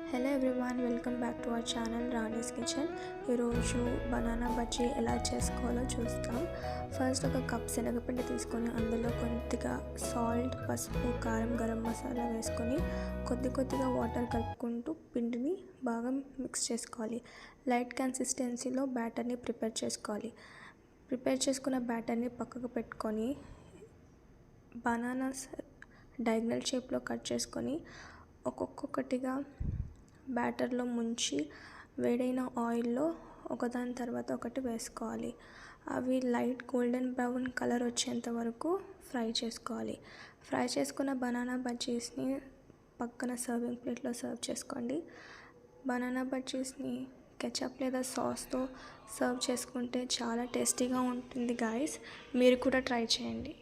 Hello everyone, welcome back to our channel Rani's kitchen. ఈరోజు banana bajji ఎలా చేసుకోవాలో చూస్తాం. ఫస్ట్ ఒక కప్ శనగపిండి తీసుకొని అందులో కొద్దిగా సాల్ట్, పసుపు, కారం, గరం మసాలా వేసుకొని కొద్దిగా వాటర్ కలుపుకుంటూ పిండిని బాగా మిక్స్ చేసుకోవాలి. లైట్ కన్సిస్టెన్సీలో బ్యాటర్ని ప్రిపేర్ చేసుకోవాలి. ప్రిపేర్ చేసుకున్న బ్యాటర్ని పక్కకు పెట్టుకొని బనానాస్ డయాగ్నల్ షేప్లో కట్ చేసుకొని ఒక్కొక్కటిగా బ్యాటర్లో ముంచి వేడైన ఆయిల్లో ఒకదాని తర్వాత ఒకటి వేసుకోవాలి. అవి లైట్ గోల్డెన్ బ్రౌన్ కలర్ వచ్చేంత వరకు ఫ్రై చేసుకోవాలి. ఫ్రై చేసుకున్న బనానా బజ్జీస్ని పక్కన సర్వింగ్ ప్లేట్లో సర్వ్ చేసుకోండి. బనానా బజ్జీస్ని కెచప్ లేదా సాస్తో సర్వ్ చేసుకుంటే చాలా టేస్టీగా ఉంటుంది గాయస్. మీరు కూడా ట్రై చేయండి.